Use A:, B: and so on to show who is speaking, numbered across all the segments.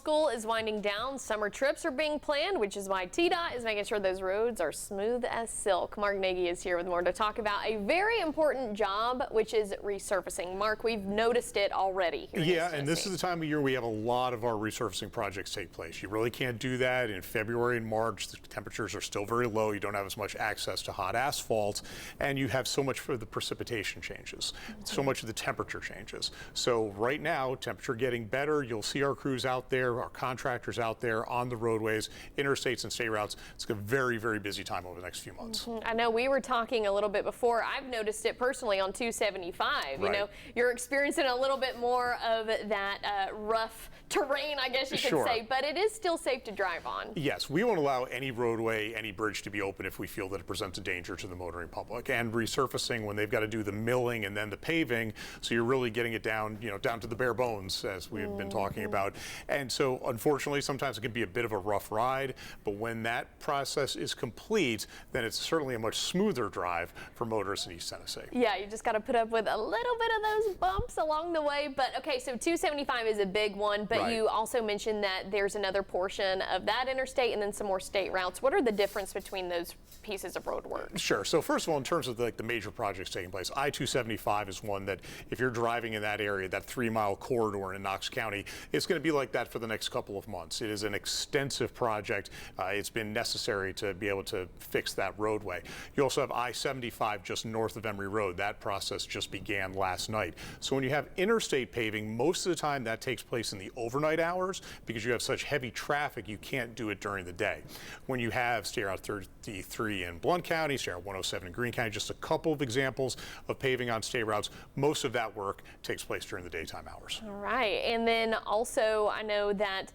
A: School is winding down. Summer trips are being planned, which is why TDOT is making sure those roads are smooth as silk. Mark Nagy is here with more to talk about a very important job, which is resurfacing. Mark, we've noticed it already here.
B: Yeah, and this is the time of year we have a lot of our resurfacing projects take place. You really can't do that in February and March. The temperatures are still very low. You don't have as much access to hot asphalt, and you have so much for the precipitation changes, so much of the temperature changes. So right now, temperature getting better. You'll see our crews out there, our contractors out there on the roadways, interstates and state routes. It's a very, very busy time over the next few months.
A: I know we were talking a little bit before. I've noticed it personally on 275.
B: Right.
A: You know, you're experiencing a little bit more of that rough terrain, I guess you could say, but it is still safe to drive on.
B: Yes, we won't allow any roadway, any bridge to be open if we feel that it presents a danger to the motoring public. And resurfacing, when they've got to do the milling and then the paving, so you're really getting it down, you know, down to the bare bones, as we've been talking about. And so, unfortunately, sometimes it can be a bit of a rough ride, but when that process is complete, then it's certainly a much smoother drive for motorists in East Tennessee.
A: Yeah, you just got to put up with a little bit of those bumps along the way. But okay, so 275 is a big one, but you also mentioned that there's another portion of that interstate and then some more state routes. What are the difference between those pieces of road work?
B: Sure. So first of all, in terms of the major projects taking place, I-275 is one that if you're driving in that area, that 3-mile corridor in Knox County, it's going to be like that for the next couple of months. It is an extensive project. It's been necessary to be able to fix that roadway. You also have I-75 just north of Emory Road. That process just began last night. So when you have interstate paving, most of the time that takes place in the overnight hours because you have such heavy traffic, you can't do it during the day. When you have State Route 33 in Blount County, State Route 107 in Greene County, just a couple of examples of paving on state routes, most of that work takes place during the daytime hours.
A: All right. And then also, I know that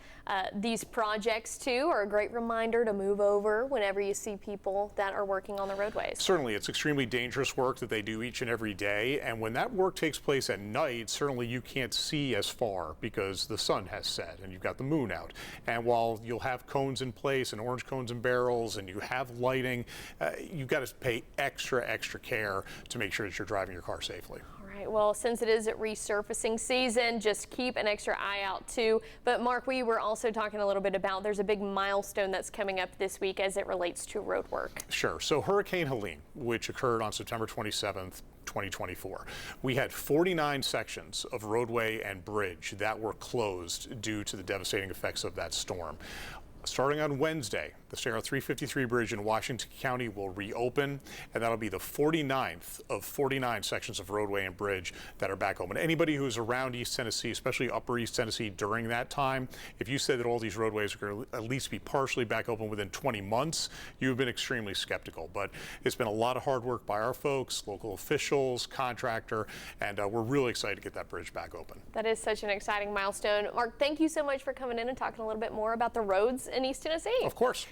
A: these projects too are a great reminder to move over whenever you see people that are working on the roadways.
B: Certainly, it's extremely dangerous work that they do each and every day, and when that work takes place at night, certainly you can't see as far because the sun has set and you've got the moon out. And while you'll have cones in place and orange cones and barrels and you have lighting, you've got to pay extra care to make sure that you're driving your car safely.
A: All right, well, since it is resurfacing season, just keep an extra eye out too. But Mark, we were also talking a little bit about there's a big milestone that's coming up this week as it relates to road work.
B: Sure. So Hurricane Helene, which occurred on September 27th, 2024. We had 49 sections of roadway and bridge that were closed due to the devastating effects of that storm. Starting on Wednesday, the State Route 353 bridge in Washington County will reopen, and that'll be the 49th of 49 sections of roadway and bridge that are back open. Anybody who's around East Tennessee, especially Upper East Tennessee during that time, if you said that all these roadways are going to at least be partially back open within 20 months, you've been extremely skeptical. But it's been a lot of hard work by our folks, local officials, contractor, and we're really excited to get that bridge back open.
A: That is such an exciting milestone. Mark, thank you so much for coming in and talking a little bit more about the roads in East Tennessee.
B: Of course.